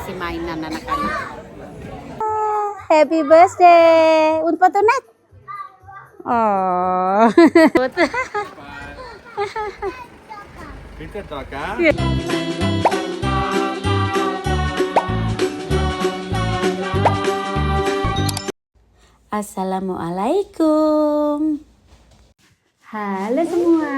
kasih mainan anak-anak. Happy birthday. Untuk foto net. Oh. Bitte toca. Assalamualaikum. Halo semua,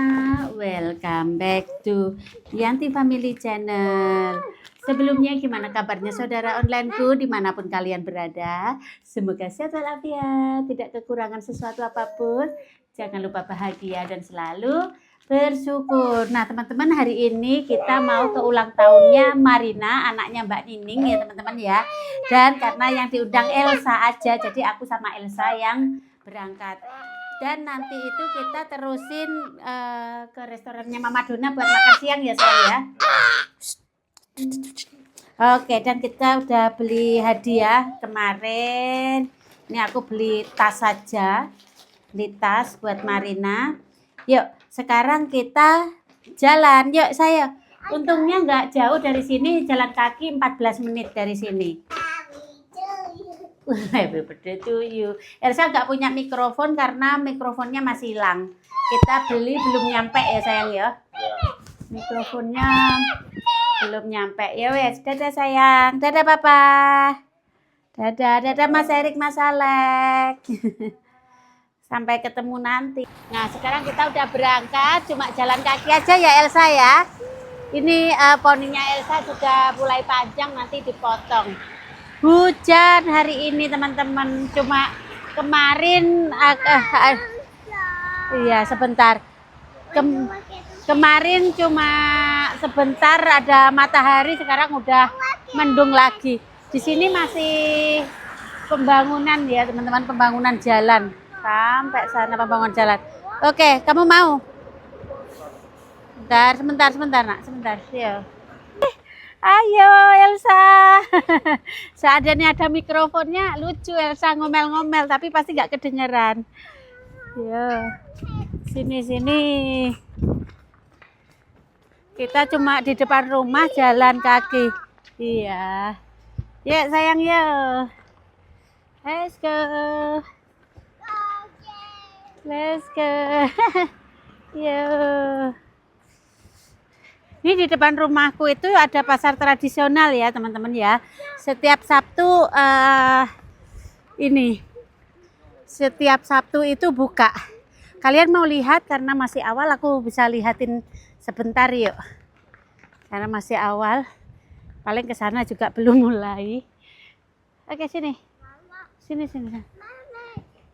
welcome back to Yanti Family Channel. Sebelumnya gimana kabarnya saudara onlineku dimanapun kalian berada? Semoga sehat walafiat, tidak kekurangan sesuatu apapun. Jangan lupa bahagia dan selalu bersyukur. Nah teman-teman, hari ini kita mau ke ulang tahunnya Marina, anaknya Mbak Nining ya teman-teman ya. Dan karena yang diundang Elsa aja, jadi aku sama Elsa yang berangkat. Dan nanti itu kita terusin ke restorannya Mama Dona buat makan siang ya sayang ya. Oke, dan kita udah beli hadiah kemarin. Ini aku beli tas saja, beli tas buat Marina. Yuk, sekarang kita jalan. Yuk saya. Untungnya nggak jauh dari sini, jalan kaki 14 menit dari sini. Happy birthday to you. Elsa nggak punya mikrofon karena mikrofonnya masih hilang. Kita beli belum nyampe ya sayang ya. Mikrofonnya belum nyampe. Ya wes, dadah sayang. Dadah papa. Dadah Mas Erik, Mas Alek. Sampai ketemu nanti. Nah sekarang kita udah berangkat, cuma jalan kaki aja ya Elsa ya. Ini poninya Elsa sudah mulai panjang, nanti dipotong. Hujan hari ini teman-teman, cuma kemarin iya sebentar. Kemarin cuma sebentar ada matahari, sekarang udah mendung lagi. Di sini masih pembangunan ya teman-teman, pembangunan jalan. Sampai sana pembangunan jalan. Oke, kamu mau? Sebentar nak, sebentar. Ya. Ayo Elsa. Seadanya ada mikrofonnya, lucu Elsa ngomel-ngomel tapi pasti nggak kedengeran. Ya. Sini. Kita cuma di depan rumah jalan kaki. Iya. Ya sayang ya. Let's go. Yo. Ini di depan rumahku itu ada pasar tradisional ya teman-teman ya. Setiap Sabtu setiap Sabtu itu buka. Kalian mau lihat karena masih awal, aku bisa lihatin sebentar yuk. Karena masih awal, paling ke sana juga belum mulai. Oke sini. Sini.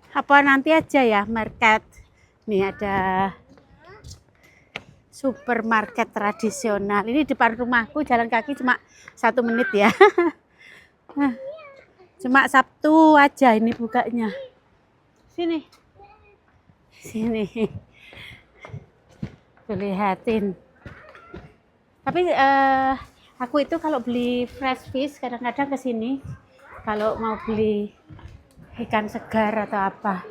Apa nanti aja ya market. Nih ada supermarket tradisional. Ini depan rumahku, jalan kaki cuma 1 menit ya. Cuma Sabtu aja ini bukanya. Sini. Tuh lihatin. Tapi aku itu kalau beli fresh fish kadang-kadang ke sini. Kalau mau beli ikan segar atau apa.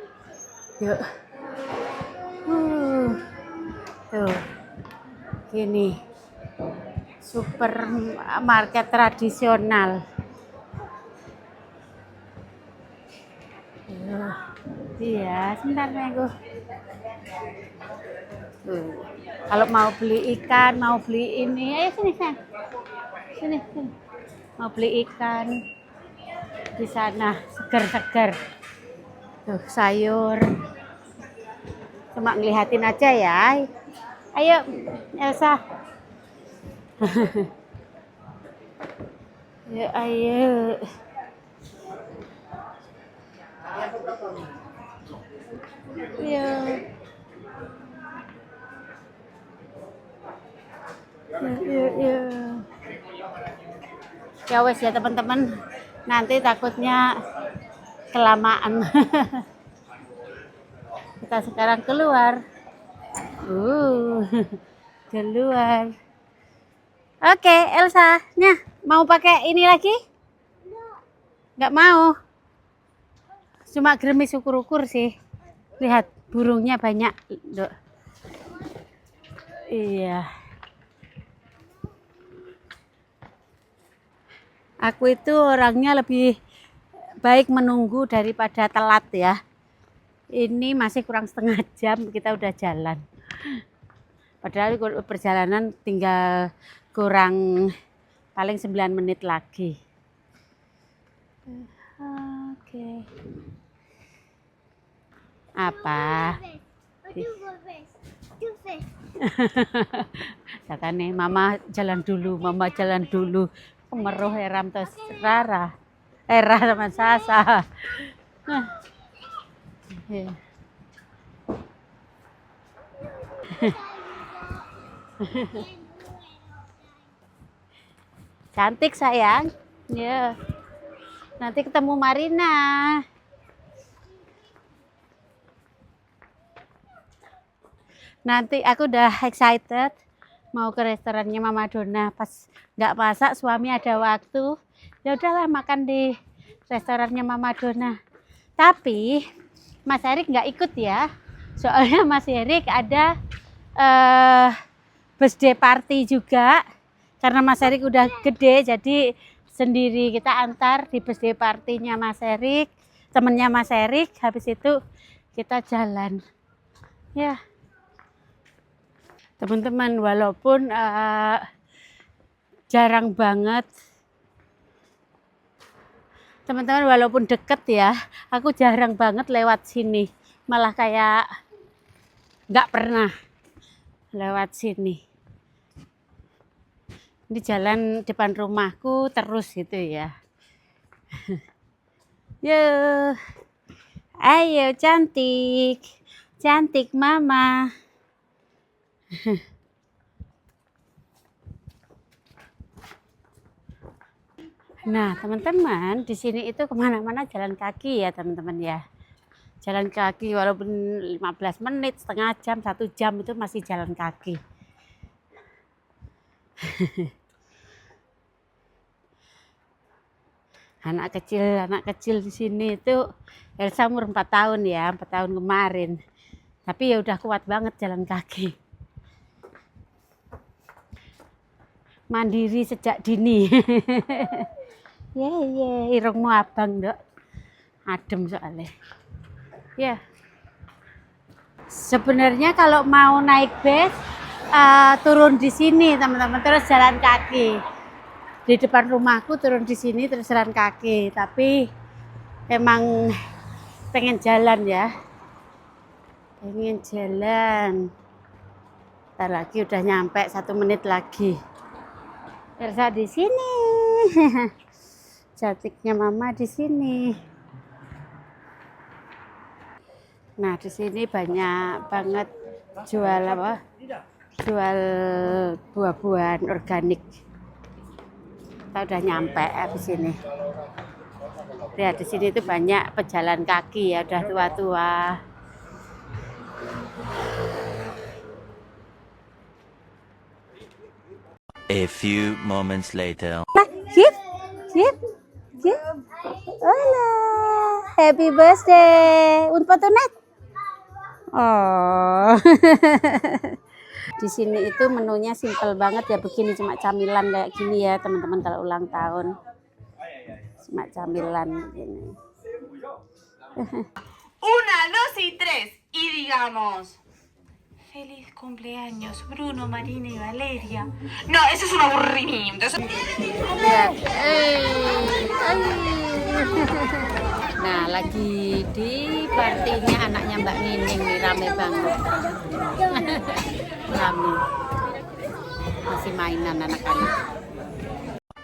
Yuk. Tuh. Gini. Supermarket tradisional. Iya, sebentar Mego. Kalau mau beli ikan, mau beli ini, ayo sini sayang. Sini. Mau beli ikan di sana, segar-segar. Tuh sayur. Cuma ngelihatin aja ya. Ayo Elsa. Ayo. Ya wes ya teman-teman, nanti takutnya kelamaan. Kita sekarang keluar. Keluar. Oke, Elsa, mau pakai ini lagi? Nggak mau. Cuma gerimis ukur-ukur sih. Lihat burungnya banyak. Iya. Aku itu orangnya lebih baik menunggu daripada telat ya. Ini masih kurang setengah jam kita udah jalan. Padahal perjalanan tinggal kurang paling 9 menit lagi. Oke. Apa? Katanya mama jalan dulu, mama jalan dulu. Kemeruh eram tos Rara. Era sama Sasa. Cantik sayang. Ya. Nanti ketemu Marina. Nanti aku udah excited mau ke restorannya Mama Dona. Pas nggak masak suami ada waktu, ya udahlah makan di restorannya Mama Dona. Tapi Mas Erik nggak ikut ya, soalnya Mas Erik ada birthday party juga. Karena Mas Erik udah gede, jadi sendiri kita antar di birthday partinya Mas Erik, temennya Mas Erik. Habis itu kita jalan. Ya. Teman-teman, walaupun jarang banget, teman-teman, walaupun deket ya, aku jarang banget lewat sini. Malah kayak nggak pernah lewat sini. Ini jalan depan rumahku terus gitu ya. Yo, ayo cantik, cantik mama. Nah teman-teman, di sini itu kemana-mana jalan kaki ya teman-teman ya. Jalan kaki walaupun 15 menit, setengah jam, 1 jam itu masih jalan kaki. Anak kecil di sini itu Elsa umur 4 tahun ya, 4 tahun kemarin. Tapi ya udah kuat banget jalan kaki. Mandiri sejak dini. Irungmu abang dok, adem soalnya. Ya. Sebenarnya kalau mau naik bus turun di sini teman-teman, terus jalan kaki. Di depan rumahku turun di sini terus jalan kaki. Tapi emang pengen jalan ya. Pengen jalan. Ntar lagi udah nyampe 1 menit lagi. Elsa di sini. Cantiknya mama di sini. Nah, di sini banyak banget jual apa? Jual buah-buahan organik. Kita udah nyampe di sini. Lihat di sini itu banyak pejalan kaki ya, udah tua-tua. A few moments later. Gift. Hola, happy birthday. Un potonet. Oh. Di sini itu menunya simpel banget ya, begini cuma camilan kayak gini ya teman-teman kalau ulang tahun. Cuma camilan begini. 1, 2 y 3 y digamos feliz cumpleaños Bruno, Marina y Valeria. No, eso es un aburrimiento. Lihat. Nah, lagi di partinya anaknya Mbak Nining nih, rame banget. Rame. Masih mainan anak-anak.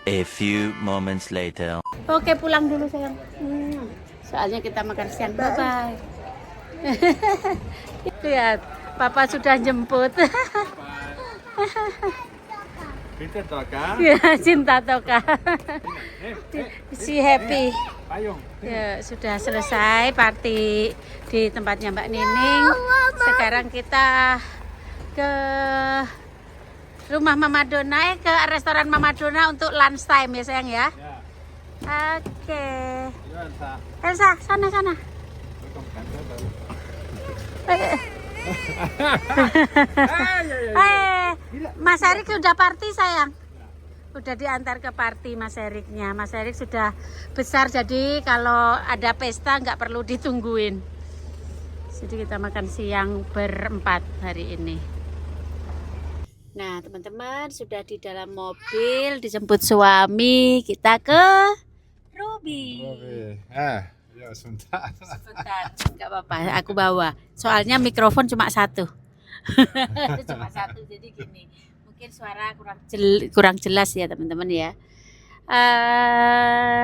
A few moments later. Oke, pulang dulu sayang. Soalnya kita makan siang. Bye-bye. Lihat, Papa sudah jemput. Pinter toka. Ya, cinta Toka. Si happy. Payung. Ya, sudah selesai party di tempatnya Mbak Nining. Sekarang kita ke rumah Mama Dona, ke restoran Mama Dona untuk lunch time ya sayang ya. Ya. Oke. Elsa. Elsa, sana. Welcome kantor baru. Mas Erik udah party sayang. Udah diantar ke party Mas Eriknya. Mas Erik sudah besar, jadi kalau ada pesta nggak perlu ditungguin. Jadi kita makan siang berempat hari ini. Nah teman-teman, sudah di dalam mobil, dijemput suami. Kita ke Ruby. Ya sebentar. Sebentar, nggak apa-apa, aku bawa. Soalnya mikrofon cuma satu. Cuma satu, jadi gini. Mungkin suara kurang jelas ya teman-teman ya.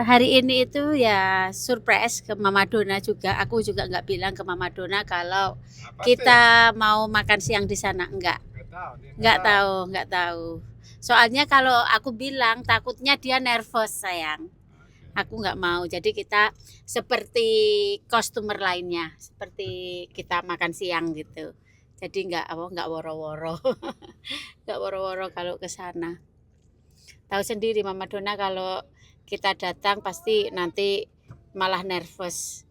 Hari ini itu ya surprise ke Mama Dona juga. Aku juga nggak bilang ke Mama Dona kalau kita mau makan siang di sana. Nggak tahu. Soalnya kalau aku bilang takutnya dia nervous sayang. Aku nggak mau. Jadi kita seperti customer lainnya, seperti kita makan siang gitu. Jadi nggak woro-woro, nggak woro-woro kalau ke sana. Tahu sendiri Mama Dona kalau kita datang pasti nanti malah nervous.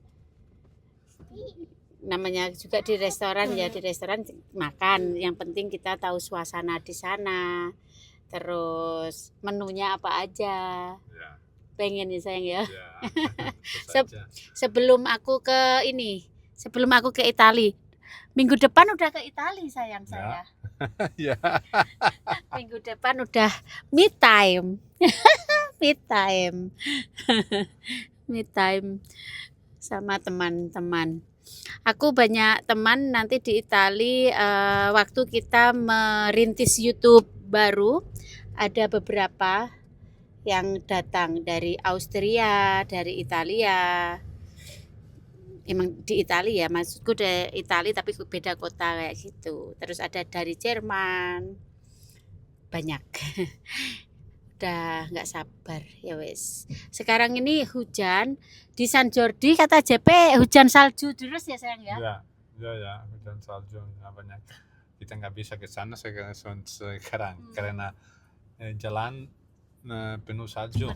Namanya juga di restoran ya, di restoran makan. Yang penting kita tahu suasana di sana. Terus menunya apa aja. Ya. Pengen ya sayang ya. Ya. Sebelum aku ke Itali. Minggu depan udah ke Itali sayang saya. Ya. Minggu depan udah me time. Me time. Me time sama teman-teman. Aku banyak teman nanti di Itali waktu kita merintis YouTube baru, ada beberapa yang datang dari Austria, dari Italia. Emang di Italia ya, maksudku dari Italia tapi beda kota kayak gitu. Terus ada dari Jerman, banyak. Udah nggak sabar ya wes. Sekarang ini hujan di San Jordi, kata JP hujan salju terus ya sayang ya. Ya, hujan salju banyak. Kita nggak bisa ke sana sekarang karena jalan penuh salju.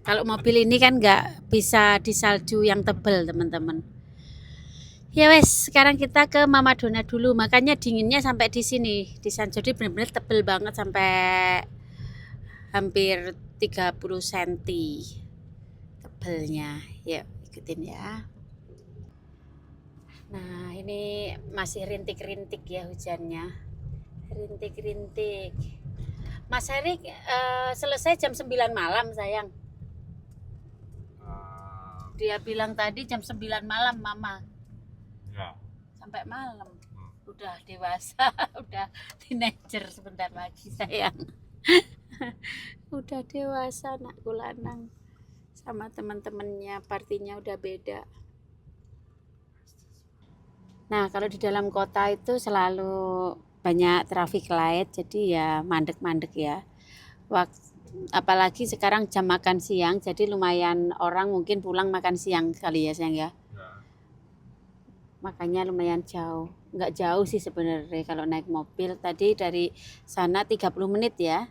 Kalau mobil ini kan nggak bisa di salju yang tebal teman-teman. Ya wes, sekarang kita ke Mama Dona dulu. Makanya dinginnya sampai di sini. Di San Jordi benar-benar tebel banget sampai hampir 30 cm tebelnya. Yuk ikutin ya. Nah ini masih rintik-rintik ya hujannya. Rintik-rintik. Mas Erik selesai jam 9 malam sayang. Dia bilang tadi jam 9 malam Mama. Ya. Sampai malam. Udah dewasa, udah teenager sebentar lagi sayang. Udah dewasa anakku lanang. Sama teman-temannya partinya udah beda. Nah kalau di dalam kota itu selalu banyak traffic light, jadi ya mandek-mandek ya. Apalagi sekarang jam makan siang, jadi lumayan orang mungkin pulang makan siang kali ya sayang ya. Makanya lumayan jauh. Nggak jauh sih sebenarnya kalau naik mobil. Tadi dari sana 30 menit ya.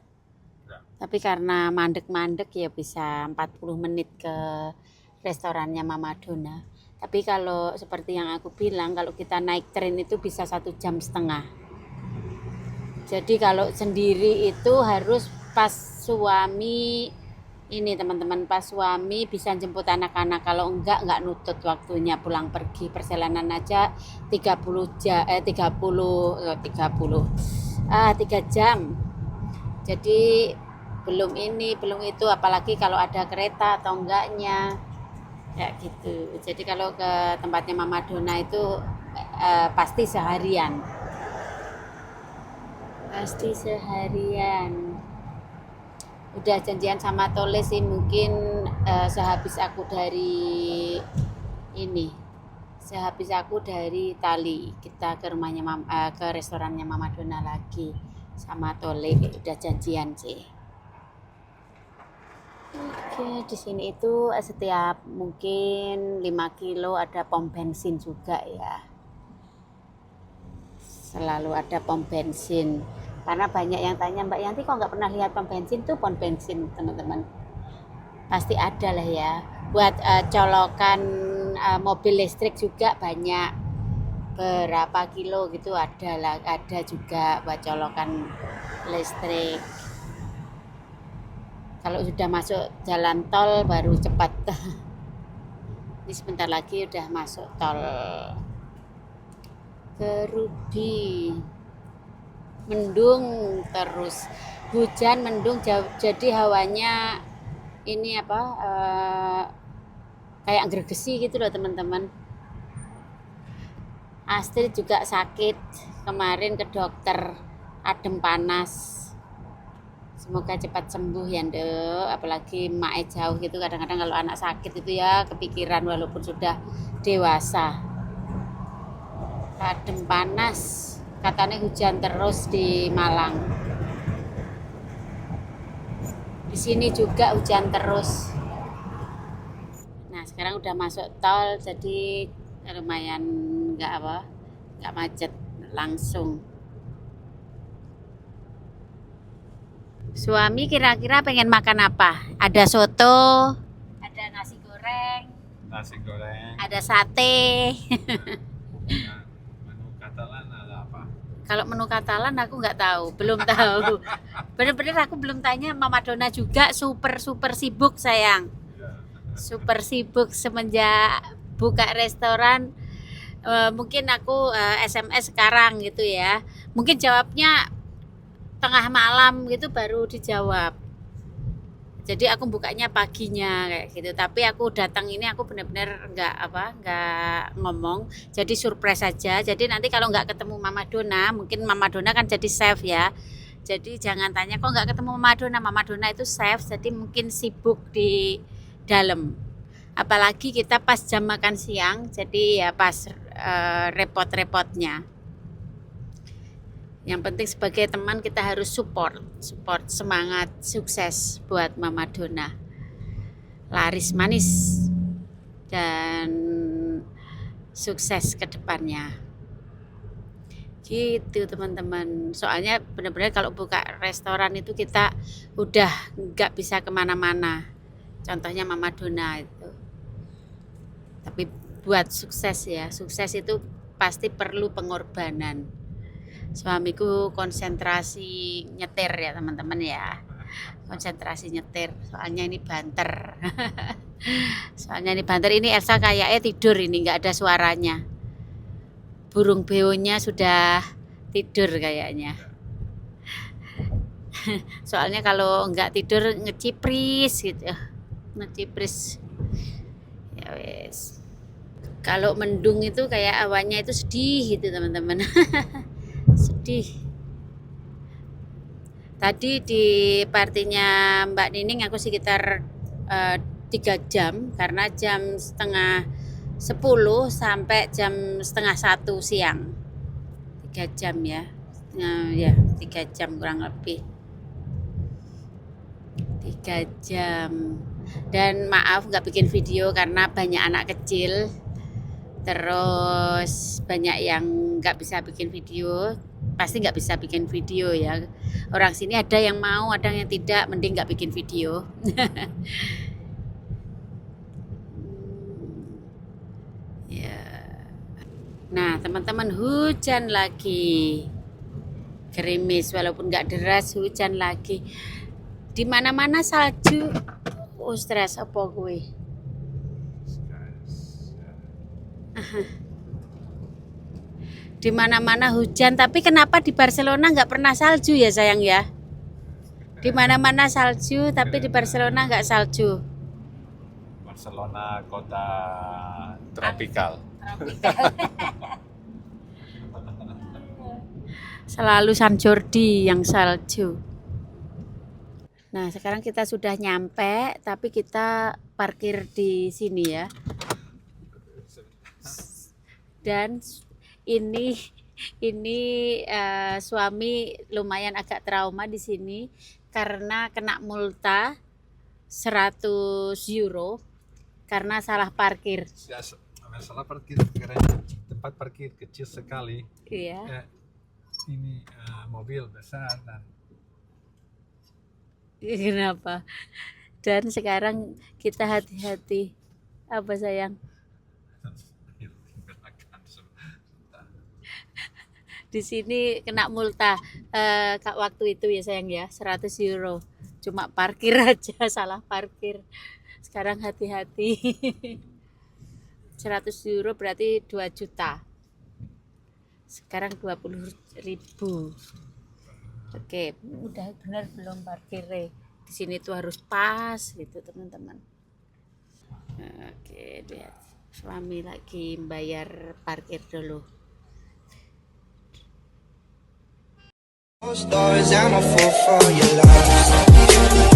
Tapi karena mandek-mandek ya bisa 40 menit ke restorannya Mama Dona. Tapi kalau seperti yang aku bilang, kalau kita naik tren itu bisa 1,5 jam. Jadi kalau sendiri itu harus pas suami ini teman-teman, pas suami bisa jemput anak-anak. Kalau enggak nutut waktunya pulang pergi. Perjalanan aja 3 jam. Jadi belum itu, apalagi kalau ada kereta atau enggaknya ya gitu. Jadi kalau ke tempatnya Mama Dona itu pasti seharian. Udah janjian sama Tole sih, mungkin sehabis aku dari Itali kita ke rumahnya ke restorannya Mama Dona lagi sama Tole, udah janjian sih. Oke, di sini itu setiap mungkin 5 kilo ada pom bensin juga ya. Selalu ada pom bensin. Karena banyak yang tanya, Mbak Yanti kok nggak pernah lihat pom bensin? Tuh pom bensin teman-teman. Pasti ada lah ya. Buat colokan mobil listrik juga banyak. Berapa kilo gitu ada juga buat colokan listrik. Kalau sudah masuk jalan tol baru cepat. Ini sebentar lagi udah masuk tol Kerubi. Mendung terus, hujan mendung jadi hawanya ini apa kayak gregesi gitu loh teman-teman. Astrid juga sakit kemarin ke dokter, adem panas. Semoga cepat sembuh ya Ndek, apalagi emak jauh gitu, kadang-kadang kalau anak sakit itu ya kepikiran walaupun sudah dewasa. Adem panas, katanya hujan terus di Malang. Di sini juga hujan terus. Nah sekarang udah masuk tol jadi lumayan nggak macet langsung. Suami kira-kira pengen makan apa? Ada soto, ada nasi goreng, Nasi goreng. ada sate. Nah, menu Katalan ada apa? Kalau menu Katalan aku nggak tahu, belum tahu. Bener-bener aku belum tanya Mama Dona juga, super sibuk sayang. Ya. Super sibuk semenjak buka restoran. Mungkin aku SMS sekarang gitu ya. Mungkin jawabnya tengah malam gitu baru dijawab. Jadi aku bukanya paginya kayak gitu. Tapi aku datang ini aku benar-benar nggak ngomong. Jadi surprise saja. Jadi nanti kalau nggak ketemu Mama Dona, mungkin Mama Dona kan jadi chef ya. Jadi jangan tanya kok nggak ketemu Mama Dona. Mama Dona itu chef, jadi mungkin sibuk di dalam. Apalagi kita pas jam makan siang, jadi ya pas repot-repotnya. Yang penting sebagai teman kita harus support semangat sukses buat Mama Dona. Laris manis dan sukses ke depannya. Gitu teman-teman. Soalnya benar-benar kalau buka restoran itu kita udah nggak bisa kemana-mana. Contohnya Mama Dona itu. Tapi buat sukses ya, sukses itu pasti perlu pengorbanan. Suamiku konsentrasi nyetir ya teman-teman ya, konsentrasi nyetir, soalnya ini banter. Soalnya ini banter, ini Elsa kayaknya tidur, ini nggak ada suaranya. Burung beonya sudah tidur kayaknya. Soalnya kalau nggak tidur ngecipris gitu, ngecipris. Ya wes. Kalau mendung itu kayak awannya itu sedih gitu teman-teman. Sedih. Tadi di partinya Mbak Nining aku sekitar 3 jam karena jam setengah 10 sampai jam setengah 1 siang. 3 jam ya. Ya 3 jam kurang lebih. 3 jam. Dan maaf nggak bikin video karena banyak anak kecil. Terus banyak yang nggak bisa bikin video, pasti nggak bisa bikin video ya. Orang sini ada yang mau, ada yang tidak, mending nggak bikin video. Ya. Nah teman-teman, hujan lagi, gerimis walaupun nggak deras, hujan lagi. Di mana-mana salju. Oh stres apa gue? Di mana-mana hujan, tapi kenapa di Barcelona nggak pernah salju ya sayang ya? Di mana-mana salju, tapi di Barcelona nggak salju. Barcelona kota tropikal. Selalu San Jordi yang salju. Nah sekarang kita sudah nyampe, tapi kita parkir di sini ya. Dan ini suami lumayan agak trauma di sini karena kena multa 100 euro karena salah parkir. Ya, salah parkir karena tempat parkir kecil sekali. Iya. Ini mobil besar dan Kenapa? Dan sekarang kita hati-hati. Apa sayang? Di sini kena multa waktu itu ya sayang ya 100 euro. cuma parkir aja, salah parkir. Sekarang hati-hati. 100 euro berarti 2 juta. Sekarang 20.000. Oke, udah benar belum parkirnya? Di sini tuh harus pas gitu teman-teman. Oke, lihat suami lagi bayar parkir dulu. Stories, I'm a fool for your love.